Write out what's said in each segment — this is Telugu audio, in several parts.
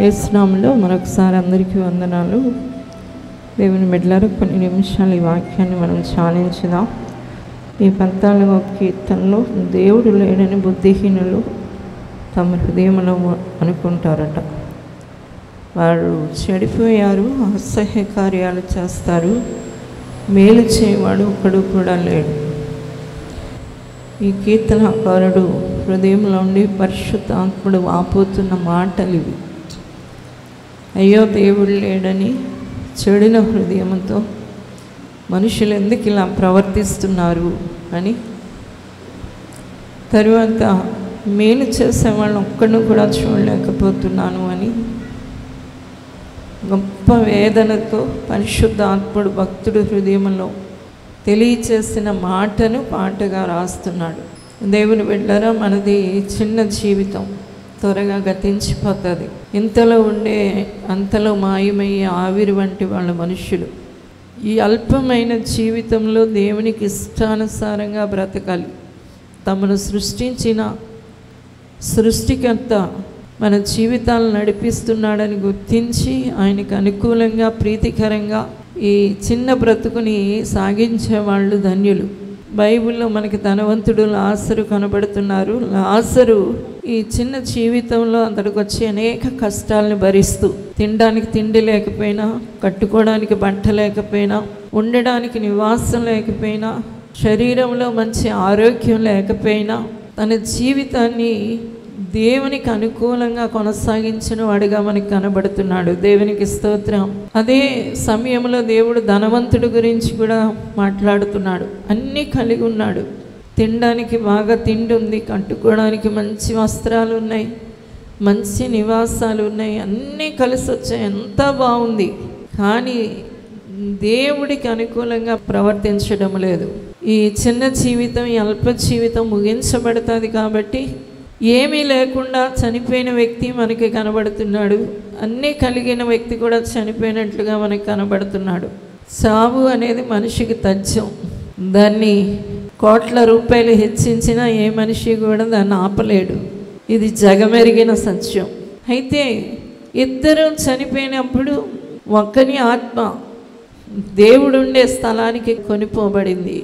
యేసు నామములో మరొకసారి అందరికీ వందనాలు. దేవుని బిడ్డలారా, కొన్ని నిమిషాలు ఈ వాక్యాన్ని మనం ధ్యానించుదాం. ఈ 14వ కీర్తనలో దేవుడు లేడని బుద్ధిహీనులు తమ హృదయంలో అనుకుంటారట. వారు చెడిపోయారు, అసహ్య కార్యాలు చేస్తారు, మేలు చేయవాడు ఒక్కడు కూడా లేడు. ఈ కీర్తనకారుడు హృదయంలో ఉండి పరిశుద్ధాత్ముడు వాపోతున్న మాటలు ఇవి. అయ్యో దేవుడు లేడని చెడిన హృదయంతో మనుషులు ఎందుకు ఇలా ప్రవర్తిస్తున్నారు అని, తరువాత మేలు చేసేవాళ్ళని ఒక్కడిని కూడా చూడలేకపోతున్నాను అని గొప్ప వేదనతో పరిశుద్ధాత్ముడు భక్తుడు హృదయంలో తెలియచేసిన మాటను పాటగా రాస్తున్నాడు. దేవుని బిడ్డలారా, మనది చిన్న జీవితం, త్వరగా గతించిపోతుంది. ఇంతలో ఉండే అంతలో మాయమయ్యే ఆవిరి వంటి వాళ్ళ మనుషులు. ఈ అల్పమైన జీవితంలో దేవునికి ఇష్టానుసారంగా బ్రతకాలి. తమను సృష్టించిన సృష్టికర్త మన జీవితాలను నడిపిస్తున్నాడని గుర్తించి ఆయనకు అనుకూలంగా ప్రీతికరంగా ఈ చిన్న బ్రతుకుని సాగించే వాళ్ళు ధన్యులు. బైబిల్లో మనకి ధనవంతుడు లాజరు కనబడుతున్నారు. లాజరు ఈ చిన్న జీవితంలో అతడికి వచ్చే అనేక కష్టాలను భరిస్తూ, తినడానికి తిండి లేకపోయినా, కట్టుకోవడానికి బట్ట లేకపోయినా, ఉండడానికి నివాసం లేకపోయినా, శరీరంలో మంచి ఆరోగ్యం లేకపోయినా, తన జీవితాన్ని దేవునికి అనుకూలంగా కొనసాగించిన వాడిగా మనకి కనబడుతున్నాడు. దేవునికి స్తోత్రం. అదే సమయంలో దేవుడు ధనవంతుడి గురించి కూడా మాట్లాడుతున్నాడు. అన్నీ కలిగి ఉన్నాడు. తినడానికి బాగా తిండి ఉంది, కట్టుకోవడానికి మంచి వస్త్రాలు ఉన్నాయి, మంచి నివాసాలు ఉన్నాయి, అన్నీ కలిసి వచ్చాయి, ఎంత బాగుంది. కానీ దేవుడికి అనుకూలంగా ప్రవర్తించడం లేదు. ఈ చిన్న జీవితం, ఈ అల్ప జీవితం ముగించబడుతుంది. కాబట్టి ఏమీ లేకుండా చనిపోయిన వ్యక్తి మనకి కనబడుతున్నాడు. అన్నీ కలిగిన వ్యక్తి కూడా చనిపోయినట్లుగా మనకి కనబడుతున్నాడు. సావు అనేది మనిషికి తథ్యం. దాన్ని కోట్ల రూపాయలు హెచ్చించినా ఏ మనిషి కూడా దాన్ని ఆపలేడు. ఇది జగమెరిగిన సత్యం. అయితే ఇద్దరు చనిపోయినప్పుడు ఒక్కని ఆత్మ దేవుడుండే స్థలానికి కొనిపోబడింది,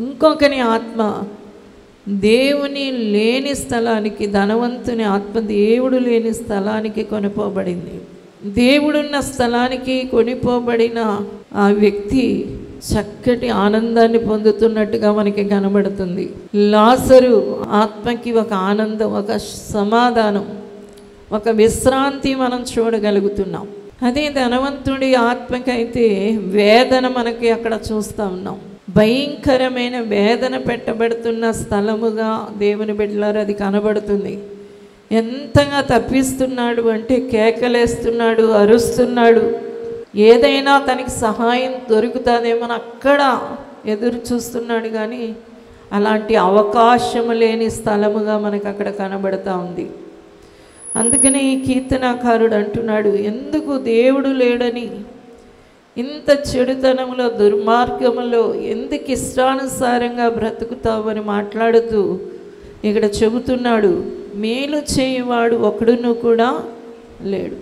ఇంకొకని ఆత్మ దేవుని లేని స్థలానికి, ధనవంతుని ఆత్మ దేవుడు లేని స్థలానికి కొనిపోబడింది. దేవుడున్న స్థలానికి కొనిపోబడిన ఆ వ్యక్తి చక్కటి ఆనందాన్ని పొందుతున్నట్టుగా మనకి కనబడుతుంది. లాజరు ఆత్మకి ఒక ఆనందం, ఒక సమాధానం, ఒక విశ్రాంతి మనం చూడగలుగుతున్నాం. అదే ధనవంతుడి ఆత్మకైతే వేదన మనకి అక్కడ చూస్తూ ఉన్నాం. భయంకరమైన వేదన పెట్టబడుతున్న స్థలముగా దేవుని బిడ్డలారా అది కనబడుతుంది. ఎంతగా తప్పిస్తున్నాడు అంటే కేకలేస్తున్నాడు, అరుస్తున్నాడు. ఏదైనా తనకి సహాయం దొరుకుతుందేమో అక్కడ ఎదురు చూస్తున్నాడు. కానీ అలాంటి అవకాశం లేని స్థలముగా మనకు అక్కడ కనబడుతూ ఉంది. అందుకనే ఈ కీర్తనాకారుడు అంటున్నాడు, ఎందుకు దేవుడు లేడని, ఇంత చెడుతనంలో, దుర్మార్గంలో ఎందుకు ఇష్టానుసారంగా బ్రతుకుతావని మాట్లాడుతూ ఇక్కడ చెబుతున్నాడు, మేలు చేయవాడు ఒకడును కూడా లేడు.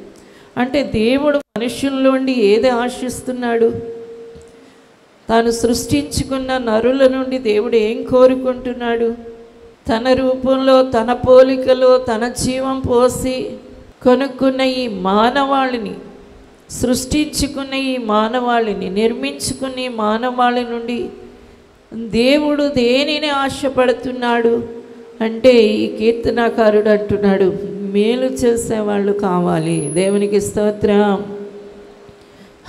అంటే దేవుడు మనుషుల్లోండి ఏది ఆశిస్తున్నాడు? తాను సృష్టించుకున్న నరుల నుండి దేవుడు ఏం కోరుకుంటున్నాడు? తన రూపంలో, తన పోలికలో, తన జీవం పోసి కొనుక్కున్న ఈ మానవాళిని, సృష్టించుకున్న ఈ మానవాళిని, నిర్మించుకున్న ఈ మానవాళి నుండి దేవుడు దేనిని ఆశపడుతున్నాడు అంటే, ఈ కీర్తనాకారుడు అంటున్నాడు, మేలు చేసేవాళ్ళు కావాలి. దేవునికి స్తోత్రం,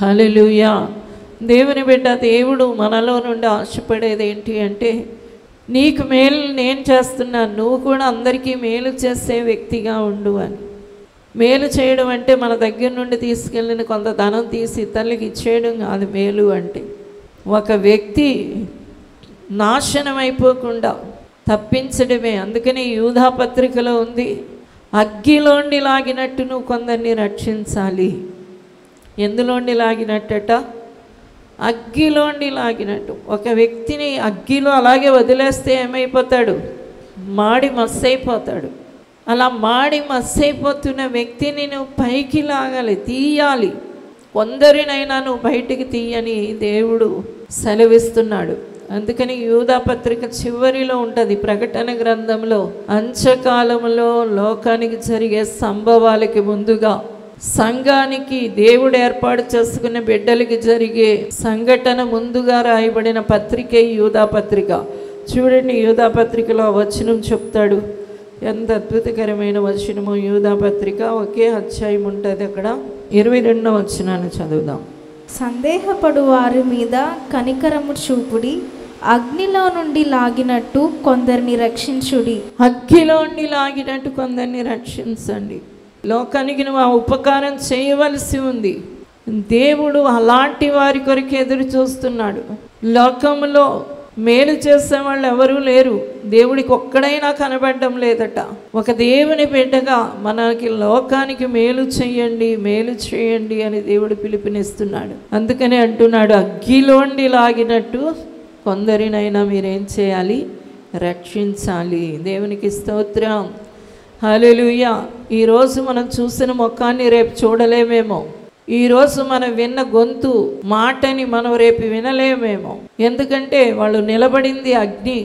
హల్లెలూయా. దేవుని బిడ్డ, దేవుడు మనలో నుండి ఆశపడేది ఏంటి అంటే, నీకు మేలు నేను చేస్తున్నాను, నువ్వు కూడా అందరికీ మేలు చేసే వ్యక్తిగా ఉండు అని. మేలు చేయడం అంటే మన దగ్గర నుండి తీసుకెళ్ళిన కొంత ధనం తీసి ఇతరులకు ఇచ్చేయడం కాదు. మేలు అంటే ఒక వ్యక్తి నాశనం అయిపోకుండా తప్పించడమే. అందుకని యూదా పత్రికలో ఉంది, అగ్గిలోండి లాగినట్టు నువ్వు కొందరిని రక్షించాలి. ఎందులోండి లాగినట్టట? అగ్గిలోండి లాగినట్టు. ఒక వ్యక్తిని అగ్గిలో అలాగే వదిలేస్తే ఏమైపోతాడు? మాడి మస్సైపోతాడు. అలా మాడి మస్సైపోతున్న వ్యక్తిని నువ్వు పైకి లాగాలి, తీయాలి. కొందరినైనా నువ్వు బయటికి తీయని దేవుడు సెలవిస్తున్నాడు. అందుకని యూదా పత్రిక చివరిలో ఉంటుంది, ప్రకటన గ్రంథంలో అంత్యకాలంలో లోకానికి జరిగే సంభవాలకి ముందుగా సంఘానికి దేవుడు ఏర్పాటు చేసుకున్న బిడ్డలకి జరిగే సంఘటన ముందుగా రాయబడిన పత్రికే యూదా పత్రిక. చూడండి, యూదా పత్రికలో వచనం చెప్తాడు. ఎంత అద్భుతకరమైన వచనము! యూదా పత్రిక ఒకే అధ్యాయం ఉంటుంది. అక్కడ 22వ వచనాన్ని చదువుదాం. సందేహపడు వారి మీద కనికరము చూపుడి, అగ్నిలో నుండి లాగినట్టు కొందరిని రక్షించుడి. అగ్నిలో నుండి లాగినట్టు కొందరిని రక్షించండి. లోకానికి నువ్వు ఆ ఉపకారం చేయవలసి ఉంది. దేవుడు అలాంటి వారి కొరకు ఎదురు చూస్తున్నాడు. లోకంలో మేలు చేసేవాళ్ళు ఎవరూ లేరు. దేవుడికి ఒక్కడైనా కనబడడం లేదట. ఒక దేవుని బిడ్డగా మనకి లోకానికి మేలు చేయండి, మేలు చేయండి అని దేవుడు పిలుపునిస్తున్నాడు. అందుకని అంటున్నాడు, అగ్గిలోండి లాగినట్టు కొందరినైనా మీరేం చేయాలి? రక్షించాలి. దేవునికి స్తోత్రం, హల్లెలూయా. ఈరోజు మనం చూసిన ముఖాన్ని రేపు చూడలేమేమో. ఈరోజు మనం విన్న గొంతు మాటని మనం రేపు వినలేమేమో. ఎందుకంటే వాళ్ళు నిలబడింది అగ్ని.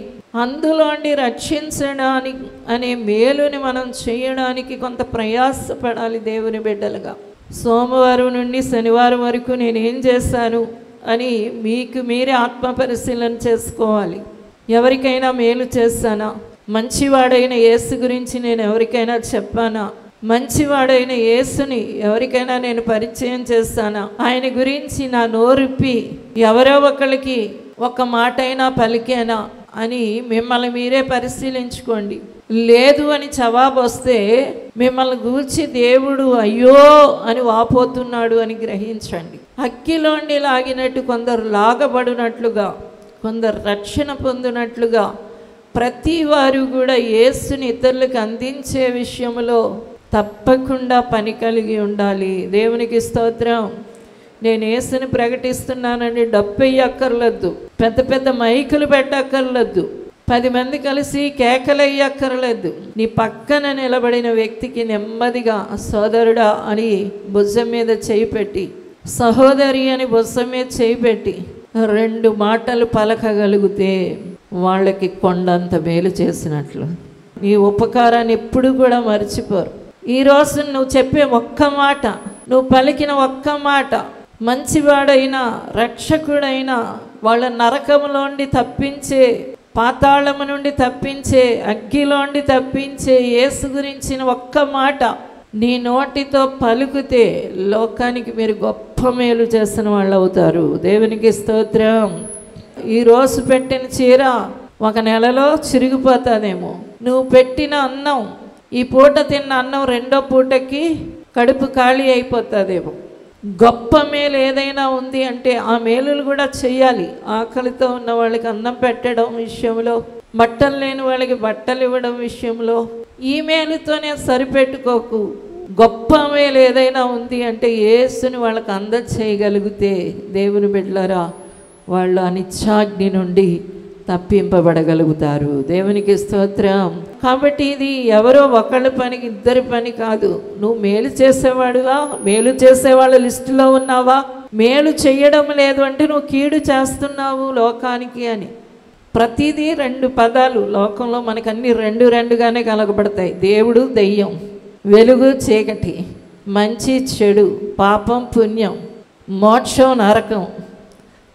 అందులోండి రక్షించడానికి అనే మేలుని మనం చేయడానికి కొంత ప్రయాసపడాలి దేవుని బిడ్డలుగా. సోమవారం నుండి శనివారం వరకు నేనేం చేశాను అని మీకు మీరే ఆత్మ పరిశీలన చేసుకోవాలి. ఎవరికైనా మేలు చేశానా? మంచివాడైన యేసు గురించి నేను ఎవరికైనా చెప్పానా? మంచివాడైన యేసుని ఎవరికైనా నేను పరిచయం చేస్తానా? ఆయన గురించి నా నోరుప్పి ఎవరో ఒకరికి ఒక మాట అయినా పలికేనా అని మిమ్మల్ని మీరే పరిశీలించుకోండి. లేదు అని జవాబు వస్తే మిమ్మల్ని గూర్చి దేవుడు అయ్యో అని వాపోతున్నాడు అని గ్రహించండి. అగ్గిలోండి లాగినట్టు కొందరు లాగబడినట్లుగా, కొందరు రక్షణ పొందినట్లుగా ప్రతి వారు కూడా యేసుని ఇతరులకు అందించే విషయంలో తప్పకుండా పని కలిగి ఉండాలి. దేవునికి స్తోత్రం. నేను యేసుని ప్రకటిస్తున్నానండి, డబ్బు వేయక్కర్లేదు, పెద్ద పెద్ద మైకులు పెట్టక్కర్లేదు, 10 మంది కలిసి కేకలు వేయక్కర్లేదు. నీ పక్కన నిలబడిన వ్యక్తికి నెమ్మదిగా సోదరుడా అని భుజం మీద చేయి పెట్టి, సహోదరి అని భుజం మీద చేయి పెట్టి 2 మాటలు పలకగలిగితే వాళ్ళకి కొండంత మేలు చేసినట్లు. నీ ఉపకారాన్ని ఎప్పుడు కూడా మర్చిపోరు. ఈరోజు నువ్వు చెప్పే ఒక్క మాట, నువ్వు పలికిన ఒక్క మాట మంచివాడైనా రక్షకుడైనా వాళ్ళ నరకములోండి తప్పించే, పాతాళము నుండి తప్పించే, అగ్గిలోండి తప్పించే యేసు గురించిన ఒక్క మాట నీ నోటితో పలుకుతే లోకానికి మీరు గొప్ప మేలు చేసిన వాళ్ళు అవుతారు. దేవునికి స్తోత్రం. ఈరోజు పెట్టిన చీర 1 నెలలో చిరిగిపోతుందేమో. నువ్వు పెట్టిన అన్నం, ఈ పూట తిన్న అన్నం 2వ పూటకి కడుపు ఖాళీ అయిపోతుందేమో. గొప్ప మేలు ఏదైనా ఉంది అంటే ఆ మేలులు కూడా చేయాలి. ఆకలితో ఉన్న వాళ్ళకి అన్నం పెట్టడం విషయంలో, బట్టలు లేని వాళ్ళకి బట్టలు ఇవ్వడం విషయంలో ఈ మేలుతోనే సరిపెట్టుకోకు. గొప్ప మేలు ఏదైనా ఉంది అంటే యేసుని వాళ్ళకి అందచేయగలిగితే దేవుని బిడ్డలారా వాళ్ళు అనిచ్చాగ్ని నుండి తప్పింపబడగలుగుతారు. దేవునికి స్తోత్రం. కాబట్టి ఇది ఎవరో ఒకళ్ళ పనికి, ఇద్దరి పని కాదు. నువ్వు మేలు చేసేవాడువా? మేలు చేసేవాళ్ళ లిస్టులో ఉన్నావా? మేలు చేయడం లేదు అంటే నువ్వు కీడు చేస్తున్నావు లోకానికి అని. ప్రతిదీ 2 పదాలు లోకంలో మనకు అన్ని 2గానే కలగబడతాయి. దేవుడు దెయ్యం, వెలుగు చీకటి, మంచి చెడు, పాపం పుణ్యం, మోక్షం నరకం,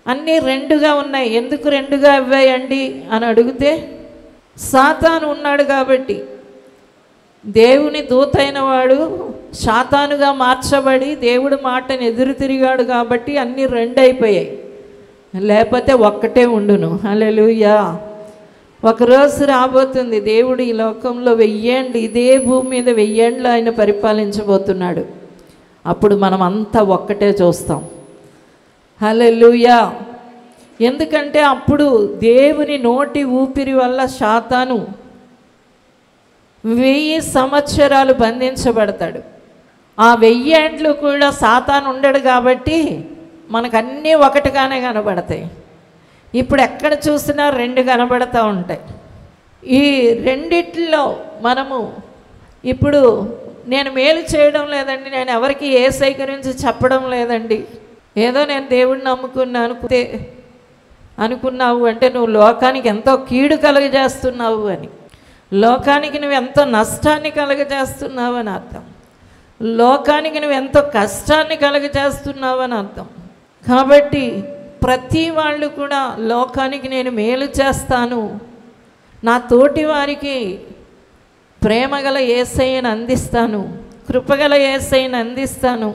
అన్నీ 2గా ఉన్నాయి. ఎందుకు 2గా అవ్వాయండి అని అడిగితే సాతాను ఉన్నాడు కాబట్టి. దేవుని దూతైన వాడు సాతానుగా మార్చబడి దేవుడి మాటని ఎదురు తిరిగాడు కాబట్టి అన్నీ 2 అయిపోయాయి. లేకపోతే ఒక్కటే ఉండును. హల్లెలూయా. ఒకరోజు రాబోతుంది, దేవుడు ఈ లోకంలో 1000 ఏండ్లు, ఇదే భూమి మీద 1000 ఏండ్లు ఆయన పరిపాలించబోతున్నాడు. అప్పుడు మనం అంతా ఒక్కటే చూస్తాం. హల్లెలూయా. ఎందుకంటే అప్పుడు దేవుని నోటి ఊపిరి వల్ల సాతాను 1000 సంవత్సరాలు బంధించబడతాడు. ఆ 1000 ఏండ్లు కూడా సాతాను ఉండడు కాబట్టి మనకన్నీ ఒకటిగానే కనబడతాయి. ఇప్పుడు ఎక్కడ చూసినా 2 కనబడతా ఉంటాయి. ఈ రెండిట్లో మనము ఇప్పుడు నేను మేలు చేయడం లేదండి, నేను ఎవరికి యేసయ్య గురించి చెప్పడం లేదండి, ఏదో నేను దేవుడిని నమ్ముకున్నాను అనుకున్నావు అంటే నువ్వు లోకానికి ఎంతో కీడు కలుగజేస్తున్నావు అని, లోకానికి నువ్వు ఎంతో నష్టాన్ని కలుగజేస్తున్నావు అని అర్థం, లోకానికి నువ్వు ఎంతో కష్టాన్ని కలుగజేస్తున్నావు అని అర్థం. కాబట్టి ప్రతి వాళ్ళు కూడా లోకానికి నేను మేలు చేస్తాను, నా తోటి వారికి ప్రేమగల యేసయ్యను అందిస్తాను, కృపగల యేసయ్యను అందిస్తాను,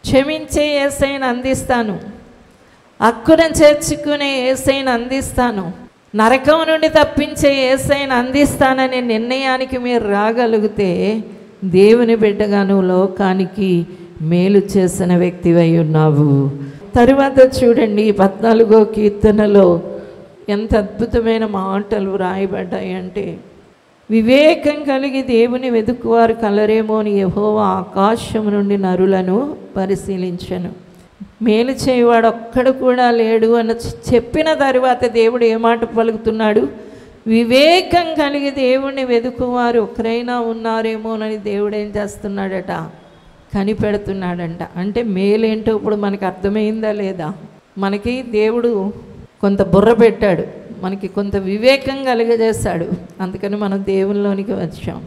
క్షమించే యేసయ్యను అందిస్తాను, హక్కున చేర్చుకునే యేసయ్యను అందిస్తాను, నరకం నుండి తప్పించే యేసయ్యను అందిస్తాననే నిర్ణయానికి మీరు రాగలిగితే దేవుని బిడ్డగా నువ్వు లోకానికి మేలు చేసిన వ్యక్తివై ఉన్నావు. తరువాత చూడండి 14వ కీర్తనలో ఎంత అద్భుతమైన మాటలు రాయబడ్డాయి అంటే, వివేకం కలిగి దేవుని వెతుకువారు కలరేమో అని యెహోవా ఆకాశం నుండి నరులను పరిశీలించను. మేలు చేయవాడు ఒక్కడు కూడా లేడు అని చెప్పిన తరువాత దేవుడు ఏ మాట పలుకుతున్నాడు? వివేకం కలిగి దేవుణ్ణి వెతుకువారు ఒకరైనా ఉన్నారేమోనని దేవుడు ఏం చేస్తున్నాడట? కనిపెడుతున్నాడంట. అంటే మేలేంటో ఇప్పుడు మనకి అర్థమైందా లేదా? మనకి దేవుడు కొంత బుర్ర పెట్టాడు, మనకి కొంత వివేకం కలిగజేశాడు, అందుకని మనం దేవునిలోనికి వచ్చాం.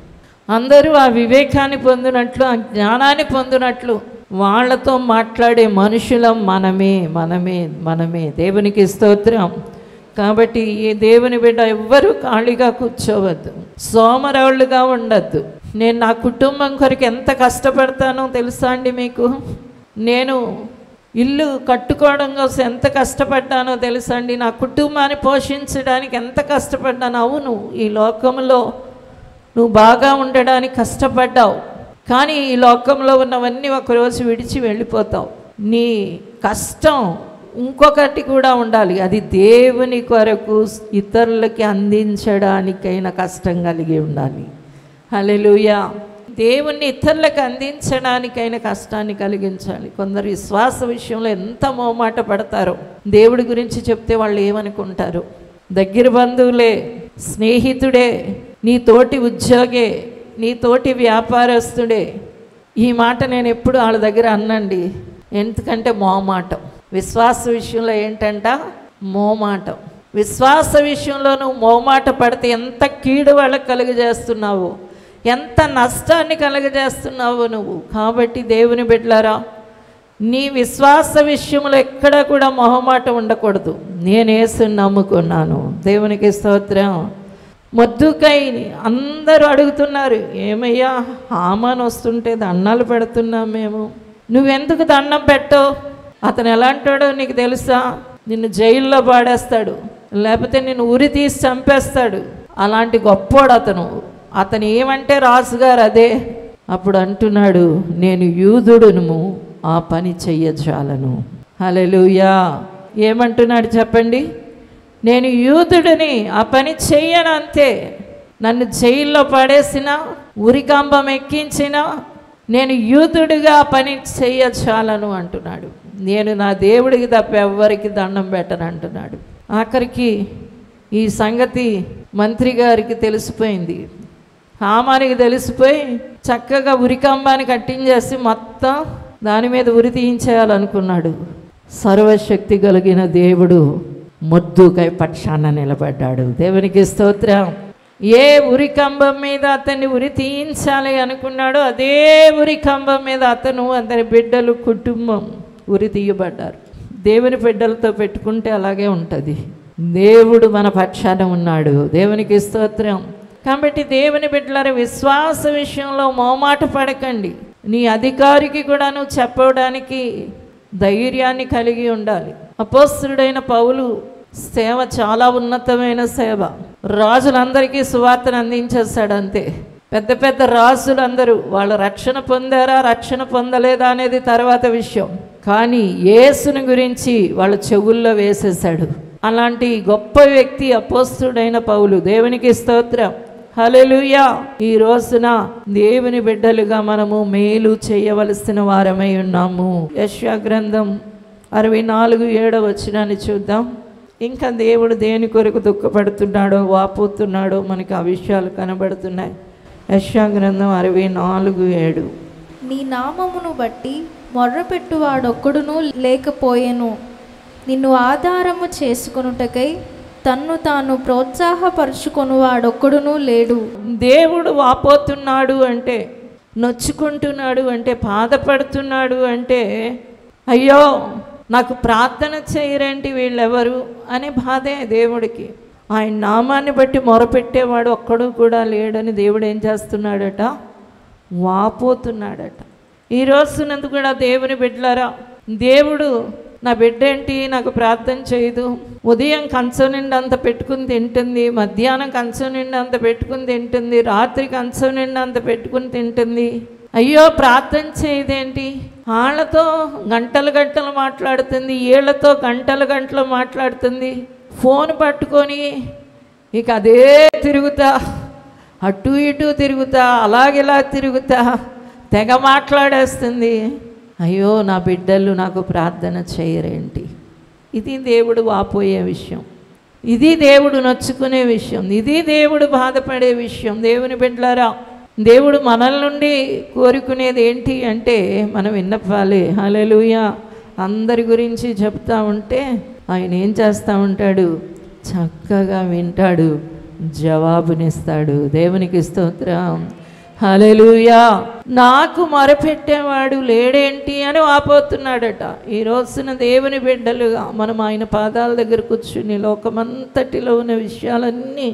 అందరూ ఆ వివేకాన్ని పొందినట్లు, ఆ జ్ఞానాన్ని పొందినట్లు వాళ్ళతో మాట్లాడే మనుషులం మనమే మనమే మనమే. దేవునికి స్తోత్రం. కాబట్టి ఈ దేవుని బిడ్డ ఎవ్వరూ ఖాళీగా కూర్చోవద్దు, సోమరాళ్ళుగా ఉండద్దు. నేను నా కుటుంబం కొరకు ఎంత కష్టపడతానో తెలుసా అండి మీకు? నేను ఇల్లు కట్టుకోవడం కోసం ఎంత కష్టపడ్డానో తెలుసా అండి? నా కుటుంబాన్ని పోషించడానికి ఎంత కష్టపడ్డాను. అవును, ఈ లోకంలో నువ్వు బాగా ఉండడానికి కష్టపడ్డావు, కానీ ఈ లోకంలో ఉన్నవన్నీ ఒకరోజు విడిచి వెళ్ళిపోతావు. నీ కష్టం ఇంకొకటి కూడా ఉండాలి, అది దేవుని కొరకు ఇతరులకి అందించడానికైన కష్టం కలిగి ఉండాలి. హల్లెలూయా. దేవుణ్ణి ఇతరులకు అందించడానికైనా కష్టాన్ని కలిగించాలి. కొందరు విశ్వాస విషయంలో ఎంత మోమాట పడతారో, దేవుడి గురించి చెప్తే వాళ్ళు ఏమనుకుంటారు? దగ్గర బంధువులే, స్నేహితుడే, నీ తోటి ఉద్యోగే, నీ తోటి వ్యాపారస్తుడే. ఈ మాట నేను ఎప్పుడు వాళ్ళ దగ్గర అన్నండి, ఎందుకంటే మోమాటం. విశ్వాస విషయంలో ఏంటంట? మోమాటం. విశ్వాస విషయంలో నువ్వు మోమాట పడితే ఎంత కీడు వాళ్ళకి కలుగజేస్తున్నావు, ఎంత నష్టాన్ని కలుగజేస్తున్నావు నువ్వు. కాబట్టి దేవుని బిడ్డలారా, నీ విశ్వాస విషయంలో ఎక్కడా కూడా మొహమాట ఉండకూడదు. నేను యేసుని నమ్ముకున్నాను. దేవునికి స్తోత్రం. మొద్దుకైని అందరూ అడుగుతున్నారు, ఏమయ్యా హామాను వస్తుంటే దండాలు పెడుతున్నాం మేము, నువ్వెందుకు దండం పెట్టవు? అతను ఎలాంటాడో నీకు తెలుసా? నిన్ను జైల్లో పాడేస్తాడు, లేకపోతే నిన్ను ఉరి తీసి చంపేస్తాడు. అలాంటి గొప్పోడు అతను. అతను ఏమంటే రాజుగారు అదే. అప్పుడు అంటున్నాడు, నేను యూదుడును, ఆ పని చెయ్యజాలను. హల్లెలూయా. ఏమంటున్నాడు చెప్పండి? నేను యూదుడిని, ఆ పని చెయ్యను అంతే. నన్ను జైల్లో పడేసినా, ఉరికంబం ఎక్కించినా నేను యూదుడిగా ఆ పని చెయ్యజాలను అంటున్నాడు. నేను నా దేవుడికి తప్ప ఎవ్వరికి దండం పెట్టను అంటున్నాడు. ఆఖరికి ఈ సంగతి మంత్రి గారికి తెలిసిపోయింది, హామానికి తెలిసిపోయి చక్కగా ఉరికంబాన్ని కట్టించేసి మొత్తం దాని మీద ఉరి తీయించేయాలనుకున్నాడు. సర్వశక్తి కలిగిన దేవుడు మొద్దుకై పక్షాన నిలబడ్డాడు. దేవునికి స్తోత్రం. ఏ ఉరికంబం మీద అతన్ని ఉరి తీయించాలి అనుకున్నాడో అదే ఉరికంబం మీద అతను, అతని బిడ్డలు, కుటుంబం ఉరి తీయబడ్డారు. దేవుని బిడ్డలతో పెట్టుకుంటే అలాగే ఉంటుంది. దేవుడు మన పక్షాన ఉన్నాడు. దేవునికి స్తోత్రం. కాబట్టి దేవుని బిడ్డలారా, విశ్వాస విషయంలో మోమాట పడకండి. నీ అధికారికి కూడా నువ్వు చెప్పడానికి ధైర్యాన్ని కలిగి ఉండాలి. అపోస్తలుడైన పౌలు సేవ చాలా ఉన్నతమైన సేవ. రాజులందరికీ సువార్తను అందించేస్తాడు అంతే. పెద్ద పెద్ద రాజులందరూ వాళ్ళు రక్షణ పొందారా, రక్షణ పొందలేదా అనేది తర్వాత విషయం, కానీ యేసుని గురించి వాళ్ళ చెవుల్లో వేసేశాడు. అలాంటి గొప్ప వ్యక్తి అపోస్తలుడైన పౌలు. దేవునికి స్తోత్రం. హల్లెలూయా. ఈ రోజున దేవుని బిడ్డలుగా మనము మేలు చేయవలసిన వారమై ఉన్నాము. యెషయా గ్రంథం 64:7 చూద్దాం. ఇంకా దేవుడు దేని కొరకు దుఃఖపడుతున్నాడో, వాపోతున్నాడో మనకి ఆ విషయాలు కనబడుతున్నాయి. యెషయా గ్రంథం 64:7. నీ నామమును బట్టి మొర్రపెట్టువాడొక్కడునూ లేకపోయెను. నిన్ను ఆధారము చేసుకొనుటకై తన్ను తాను ప్రోత్సాహపరుచుకొనువాడొక్కడునూ లేడు. దేవుడు వాపోతున్నాడు అంటే, నొచ్చుకుంటున్నాడు అంటే, బాధపడుతున్నాడు అంటే, అయ్యో నాకు ప్రార్థన చేయరేంటి వీళ్ళెవరు అనే బాధే దేవుడికి. ఆయన నామాన్ని బట్టి మొరపెట్టేవాడు ఒక్కడు కూడా లేడని దేవుడు ఏం చేస్తున్నాడట? వాపోతున్నాడట. ఈ రోజునందు కూడా దేవుని బిడ్డలారా, దేవుడు నా బిడ్డ ఏంటి నాకు ప్రార్థన చేయదు, ఉదయం కంచం నిండా అంత పెట్టుకుని తింటుంది, మధ్యాహ్నం కంచం నిండా అంత పెట్టుకుని తింటుంది, రాత్రి కంచం నిండా అంత పెట్టుకుని తింటుంది, అయ్యో ప్రార్థన చేయదేంటి, వాళ్ళతో గంటలు గంటలు మాట్లాడుతుంది, వీళ్ళతో గంటలు గంటలు మాట్లాడుతుంది, ఫోన్ పట్టుకొని ఇక అదే తిరుగుతా, అటు ఇటు తిరుగుతా, అలాగిలా తిరుగుతా, తెగ మాట్లాడేస్తుంది. అయ్యో నా బిడ్డలు నాకు ప్రార్థన చేయరేంటి? ఇది దేవుడు వాపోయే విషయం, ఇది దేవుడు నొచ్చుకునే విషయం, ఇది దేవుడు బాధపడే విషయం. దేవుని బిడ్డలారా, దేవుడు మనల నుండి కోరుకునేది ఏంటి అంటే మనం విన్నపాలే. హల్లెలూయా. అందరి గురించి చెప్తా ఉంటే ఆయన ఏం చేస్తూ ఉంటాడు? చక్కగా వింటాడు, జవాబునిస్తాడు. దేవునికి స్తోత్రం. హల్లెలూయా. నాకు మొరపెట్టేవాడు లేడేంటి అని వాపోతున్నాడట. ఈ రోజున దేవుని బిడ్డలుగా మనం ఆయన పాదాల దగ్గర కూర్చుని లోకమంతటిలో ఉన్న విషయాలన్నీ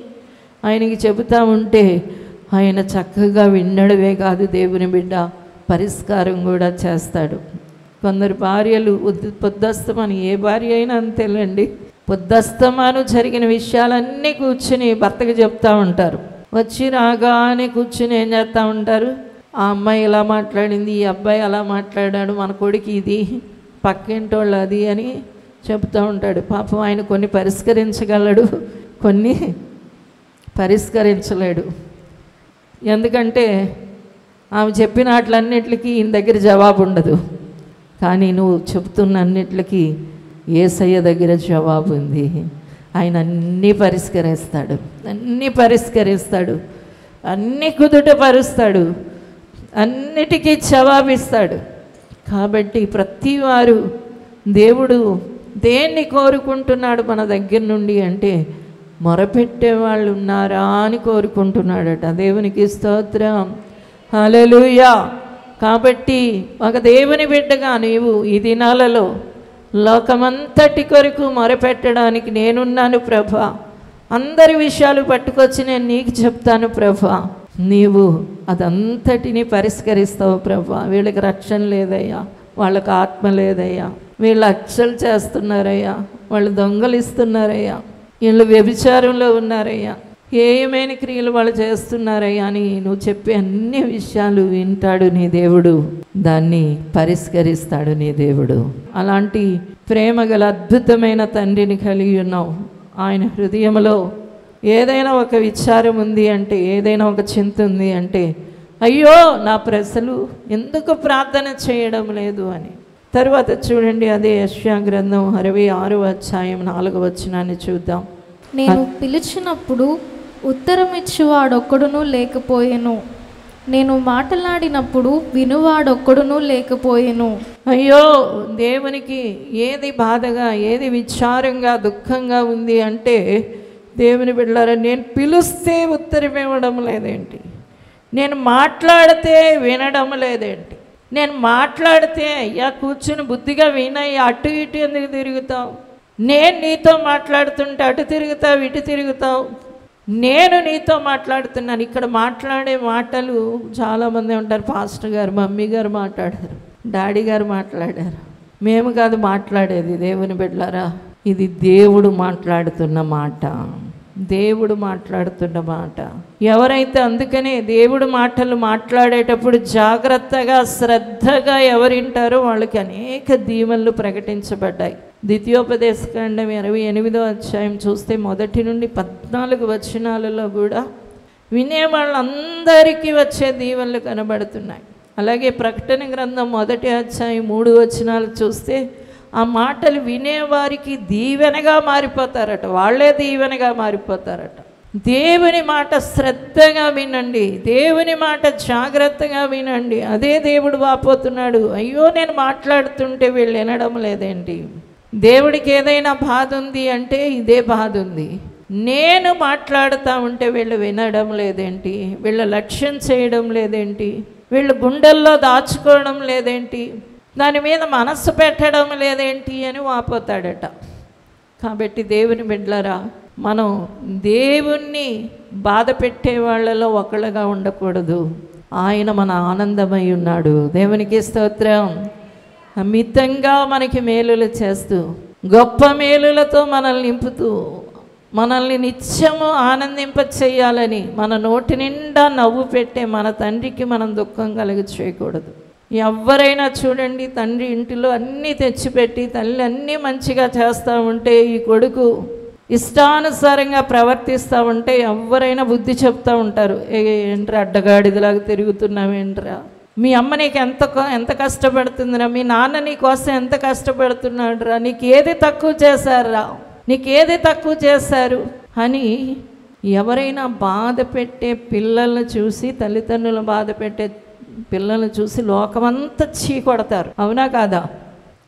ఆయనకి చెబుతూ ఉంటే ఆయన చక్కగా వినడమే కాదు, దేవుని బిడ్డ పరిష్కారం కూడా చేస్తాడు. కొందరు భార్యలు పొద్దస్తమాను, ఏ భార్య అయినా అంతేలేండి, పొద్దస్తమాను జరిగిన విషయాలన్నీ కూర్చుని భర్తకి చెప్తూ ఉంటారు. వచ్చి రాగానే కూర్చుని ఏం చేస్తూ ఉంటారు? ఆ అమ్మాయి ఇలా మాట్లాడింది, ఈ అబ్బాయి అలా మాట్లాడాడు, మన కొడుకు ఇది, పక్కింటోళ్ళు అది అని చెప్తూ ఉంటాడు. పాపం ఆయన కొన్ని పరిష్కరించగలడు, కొన్ని పరిష్కరించలేడు. ఎందుకంటే ఆమె చెప్పిన వాటిలన్నిటికీ ఈయన దగ్గర జవాబు ఉండదు. కానీ నువ్వు చెప్తున్న అన్నిటికీ యేసయ్య దగ్గర జవాబు ఉంది. ఆయన అన్నీ పరిష్కరిస్తాడు, అన్నీ పరిష్కరిస్తాడు, అన్నీ కుదుటపరుస్తాడు, అన్నిటికీ జవాబిస్తాడు. కాబట్టి ప్రతి వారు దేవుడు దేన్ని కోరుకుంటున్నాడు మన దగ్గర నుండి అంటే మొరపెట్టే వాళ్ళు ఉన్నారా అని కోరుకుంటున్నాడట. దేవునికి స్తోత్రం. హల్లెలూయా. కాబట్టి ఒక దేవుని బిడ్డగా నీవు ఈ దినాలలో లోకమంతటి కొరకు మొరపెట్టడానికి నేనున్నాను ప్రభా, అందరి విషయాలు పట్టుకొచ్చి నేను నీకు చెప్తాను ప్రభా, నీవు అదంతటిని పరిష్కరిస్తావు ప్రభా. వీళ్ళకి రక్షణ లేదయ్యా, వాళ్ళకి ఆత్మ లేదయ్యా, వీళ్ళు హత్యలు చేస్తున్నారయ్యా, వాళ్ళు దొంగలిస్తున్నారయ్యా, వీళ్ళు వ్యభిచారంలో ఉన్నారయ్యా, ఏమైన క్రియలు వాళ్ళు చేస్తున్నారయ్యా అని నువ్వు చెప్పే అన్ని విషయాలు వింటాడు నీ దేవుడు, దాన్ని పరిష్కరిస్తాడు నీ దేవుడు. అలాంటి ప్రేమ గల అద్భుతమైన తండ్రిని కలిగి ఉన్నావు. ఆయన హృదయంలో ఏదైనా ఒక విచారం ఉంది అంటే, ఏదైనా ఒక చింత ఉంది అంటే, అయ్యో నా ప్రజలు ఎందుకు ప్రార్థన చేయడం లేదు అని. తర్వాత చూడండి, అదే యెషయా గ్రంథం 66:4 చూద్దాం. నేను పిలిచినప్పుడు ఉత్తరమిచ్చువాడొక్కడునూ లేకపోయెను, నేను మాట్లాడినప్పుడు వినువాడొక్కడునూ లేకపోయెను. అయ్యో దేవునికి ఏది బాధగా, ఏది విచారంగా, దుఃఖంగా ఉంది అంటే, దేవుని బిడ్డలారా, నేను పిలిస్తే ఉత్తరం ఇవ్వడం లేదేంటి, నేను మాట్లాడితే వినడం లేదేంటి, నేను మాట్లాడితే అయ్యా కూర్చుని బుద్ధిగా వినయ్యా, అటు ఇటు ఎందుకు తిరుగుతావు, నేను నీతో మాట్లాడుతుంటే అటు తిరుగుతావు ఇటు తిరుగుతావు, నేను నీతో మాట్లాడుతున్నాను. ఇక్కడ మాట్లాడే మాటలు చాలామంది ఉంటారు, పాస్టర్ గారు, మమ్మీ గారు మాట్లాడారు, డాడీ గారు మాట్లాడారు, మేము కాదు మాట్లాడేది. దేవుని బిడ్డలారా, ఇది దేవుడు మాట్లాడుతున్న మాట, దేవుడు మాట్లాడుతున్న మాట. ఎవరైతే అందుకనే దేవుడు మాటలు మాట్లాడేటప్పుడు జాగ్రత్తగా శ్రద్ధగా ఎవరింటారో వాళ్ళకి అనేక దీవెనలు ప్రకటించబడ్డాయి. ద్వితీయోపదేశకాండం 28వ చూస్తే 1 నుండి 14 వచనాలలో కూడా వినే వాళ్ళందరికీ వచ్చే దీవెనలు కనబడుతున్నాయి. అలాగే ప్రకటన గ్రంథం 1 చూస్తే ఆ మాటలు వినేవారికి దీవెనగా మారిపోతారట, వాళ్ళే దీవెనగా మారిపోతారట. దేవుని మాట శ్రద్ధగా వినండి, దేవుని మాట జాగ్రత్తగా వినండి. అదే దేవుడు వాపోతున్నాడు, అయ్యో నేను మాట్లాడుతుంటే వీళ్ళు వినడం లేదేంటి. దేవుడికి ఏదైనా బాధ ఉంది అంటే ఇదే బాధ ఉంది. నేను మాట్లాడుతూ ఉంటే వీళ్ళు వినడం లేదేంటి, వీళ్ళ లక్ష్యం చేయడం లేదేంటి, వీళ్ళు గుండెల్లో దాచుకోవడం లేదేంటి, దాని మీద మనస్సు పెట్టడం లేదేంటి అని వాపోతాడట. కాబట్టి దేవుని బిడ్డలారా, మనం దేవుణ్ణి బాధ పెట్టే వాళ్ళలో ఒకళ్ళగా ఉండకూడదు. ఆయన మన ఆనందమై ఉన్నాడు. దేవునికి స్తోత్రం. అమితంగా మనకి మేలులు చేస్తూ, గొప్ప మేలులతో మనల్ని నింపుతూ, మనల్ని నిత్యము ఆనందింప చేయాలని మన నోటి నిండా నవ్వు పెట్టే మన తండ్రికి మనం దుఃఖం కలిగి చేయకూడదు. ఎవరైనా చూడండి, తండ్రి ఇంటిలో అన్నీ తెచ్చిపెట్టి తల్లి అన్నీ మంచిగా చేస్తూ ఉంటే ఈ కొడుకు ఇష్టానుసారంగా ప్రవర్తిస్తూ ఉంటే ఎవరైనా బుద్ధి చెప్తూ ఉంటారు, ఏంట్రా అడ్డగాడిదిలాగా తిరుగుతున్నావేంట్రా, మీ అమ్మ నీకు ఎంత కష్టపడుతుందిరా, మీ నాన్న నీ కోసం ఎంత కష్టపడుతున్నాడురా, నీకు ఏది తక్కువ చేశారా, నీకేది తక్కువ చేశారు అని ఎవరైనా బాధ పెట్టే పిల్లల్ని చూసి, తల్లిదండ్రులు బాధ పెట్టే పిల్లల్ని చూసి లోకమంతా చీకొడతారు. అవునా కాదా?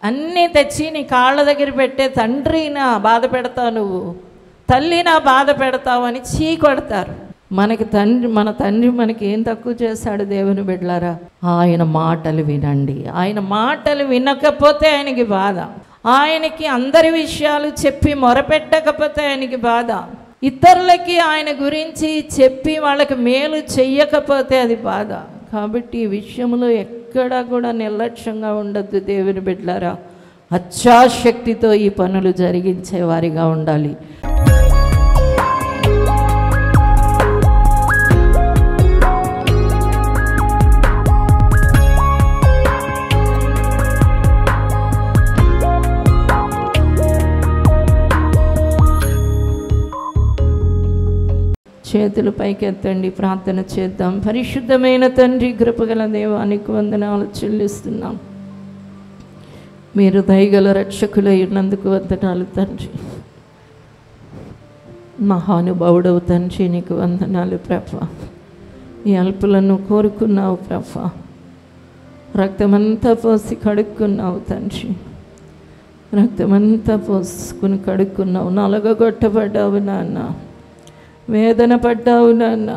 అన్నీ తెచ్చి నీ కాళ్ళ దగ్గర పెట్టే తండ్రి నా బాధ పెడతావు, నువ్వు తల్లి నా బాధ పెడతావు అని చీకొడతారు. మన తండ్రి మనకి ఏం తక్కువ చేశాడు దేవుని బిడ్డలారా? ఆయన మాటలు వినండి. ఆయన మాటలు వినకపోతే ఆయనకి బాధ, ఆయనకి అందరి విషయాలు చెప్పి మొరపెట్టకపోతే ఆయనకి బాధ, ఇతరులకి ఆయన గురించి చెప్పి వాళ్ళకి మేలు చెయ్యకపోతే అది బాధ. కాబట్టి ఈ విషయంలో ఎక్కడా కూడా నిర్లక్ష్యంగా ఉండద్దు దేవుని బిడ్డలారా. అచ్చాశక్తితో ఈ పనులు జరిగించే వారిగా ఉండాలి. చేతులు పైకెత్తండి, ప్రార్థన చేద్దాం. పరిశుద్ధమైన తండ్రి, కృపగల దేవానికి వందనాలు చెల్లిస్తున్నాం. మీరు దయగల రక్షకులై ఉన్నందుకు వందనాలు తండ్రి. మహానుభావుడవు తండ్రి, నీకు వందనాలు ప్రభా. ఈ అల్పులను కోరుకున్నావు ప్రభా, రక్తమంతా పోసి కడుక్కున్నావు తండ్రి, రక్తమంతా పోసుకుని కడుక్కున్నావు. నలగొట్టబడ్డావు నాన్న, వేదన పడ్డావు నాన్న,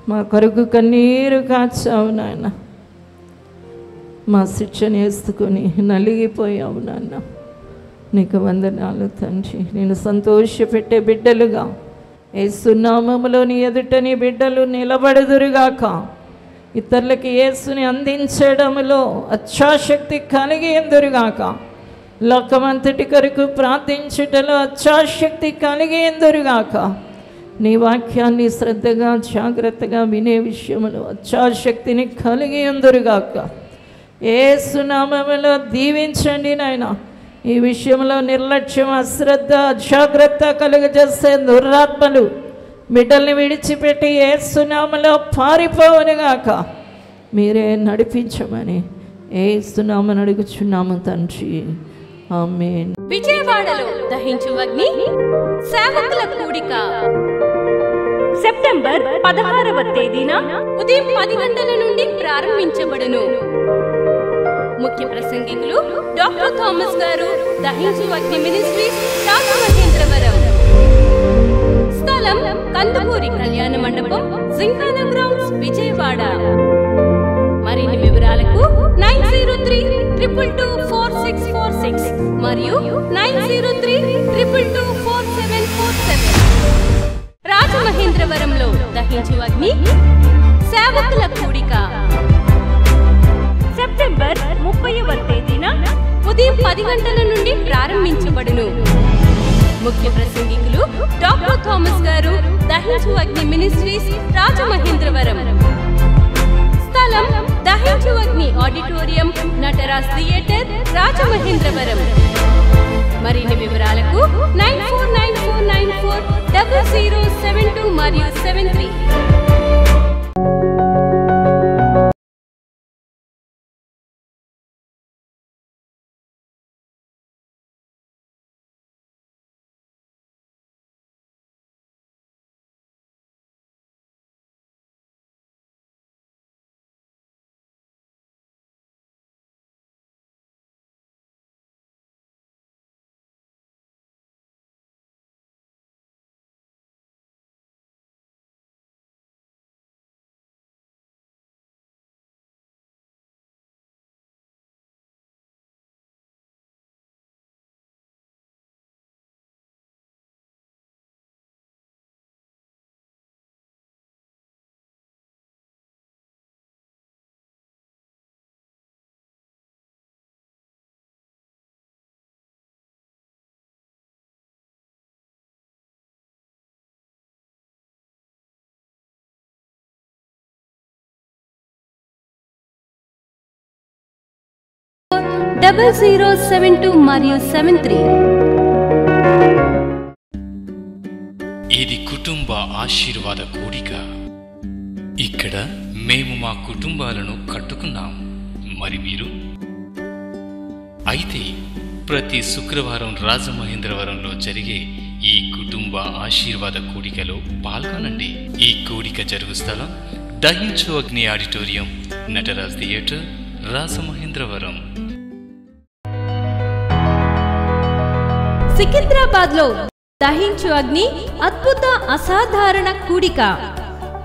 మా కొరకు కన్నీరు కాచావు నాన్న, మా శిక్షను వేసుకుని నలిగిపోయావు నాన్న. నీకు వందనాలు తండ్రి. నేను సంతోషపెట్టే బిడ్డలుగా యేసు నామములో నీ ఎదుట నీ బిడ్డలు నిలబడుదురుగాక. ఇతరులకి యేసుని అందించడంలో అచ్చాశక్తి కలిగి ఎందురుగాక. లోకమంతటి కొరకు ప్రార్థించుటలో అచ్చాశక్తి కలిగి ఎందురుగాక. నీ వాక్యాన్ని శ్రద్ధగా జాగ్రత్తగా వినే విషయంలో అచ్చాశక్తిని కలిగి ఉందరుగాక. యేసు నామములో దీవించండి నాయన. ఈ విషయంలో నిర్లక్ష్యం, అశ్రద్ధ, అజాగ్రత్త కలుగజేసే దురాత్మలు బిడ్డల్ని విడిచిపెట్టి యేసు నామములో పారిపోవునుగాక. మీరే నడిపించమని యేసు నామమున అడుగుచున్నాము తండ్రి, ఆమేన్. విజయవాడలో దహించు అగ్ని సేవకుల కూడిక సెప్టెంబర్ 16వ తేదీన ఉదయం 10 గంటల నుండి ప్రారంభించబడును. ముఖ్య ప్రసంగికులు డాక్టర్ థామస్ గారు, దహించు అగ్ని మినిస్ట్రీస్, రాజమహేంద్రవరం. స్థలం కందుకూరి కళ్యాణ మండపం, జింకానా గ్రౌండ్స్, విజయవాడ. మరిన్ని వివరాలకు 9032224646 మరియు 9032224747. రాజమహేంద్రవరంలో దహించు అగ్ని సేవకుల కూడిక సెప్టెంబర్ 30వ తేదీన ఉదయం 10 గంటల నుండి ప్రారంభించబడును. ముఖ్య ప్రసంగికులు డాక్టర్ థామస్ గారు, దహించు అగ్ని మినిస్ట్రీస్, రాజమహేంద్రవరం. స్థలం దహించు అగ్ని ఆడిటోరియం, నటరాజ్ థియేటర్, రాజమహేంద్రవరం. మరిన్ని వివరాలకు 9494940072 మరియు 73. 0072 మరియు 73. ఇది కుటుంబ ఆశీర్వాద కూడిక. ఇక్కడ మేము మా కుటుంబాలను కట్టుకున్నాం. మరి మీరు? అయితే ప్రతి శుక్రవారం రాజమహేంద్రవరంలో జరిగే ఈ కుటుంబ ఆశీర్వాద కూడికలో పాల్గొనండి. ఈ కూడిక జరుగు స్థలం దహించు అగ్ని ఆడిటోరియం, నటరాజ్ థియేటర్, రాజమహేంద్రవరం. సికింద్రాబాద్ లో దహించు అగ్ని అద్భుత అసాధారణ కూడిక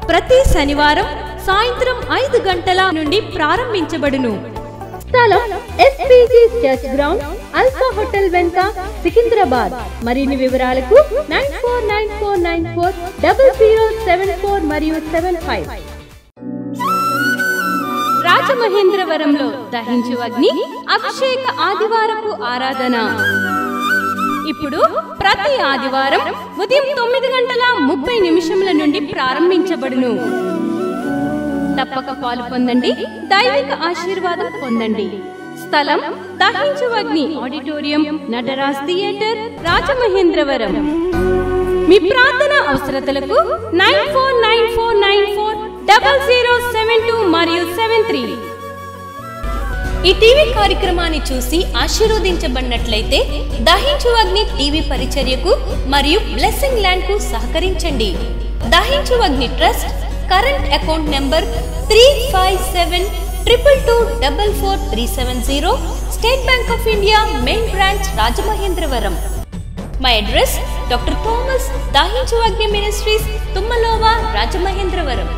ప్రతి శనివారం సాయంత్రం 5 గంటల నుండి ప్రారంభించబడును. స్థలం SPG church ground, alpha hotel వెనుక, సికింద్రాబాద్. మరిన్ని వివరాలకు 9494940074 మరియు 75. రాజమహేంద్రవరంలో దహించు అగ్ని అభిషేక ఆదివారపు ఆరాధన ఇప్పుడు ప్రతి ఆదివారం ఉదయం 9:30 నుండి ప్రారంభించబడును. తప్పక పాలు పొందండి, దైవిక ఆశీర్వాదం పొందండి. స్థలం దహించు అగ్ని ఆడిటోరియం, నటరాజ్ థియేటర్, రాజమహేంద్రవరం. మీ ప్రార్థన అవసరతలకు 9494940072 మరియు 73. ఈ టీవీ కార్యక్రమాన్ని చూసి ఆశీర్వదించబడినట్లయితే దహించు అగ్ని టీవీ పరిచర్యకు మరియు బ్లెస్సింగ్ ల్యాండ్ కు సహకరించండి. Dahinchu Agni trust current account number 357222444370, State Bank of India main branch, Rajamahendravaram. My address doctor Thomas Dahinchu Agni ministries, తుమ్మలోవా, Rajamahendravaram.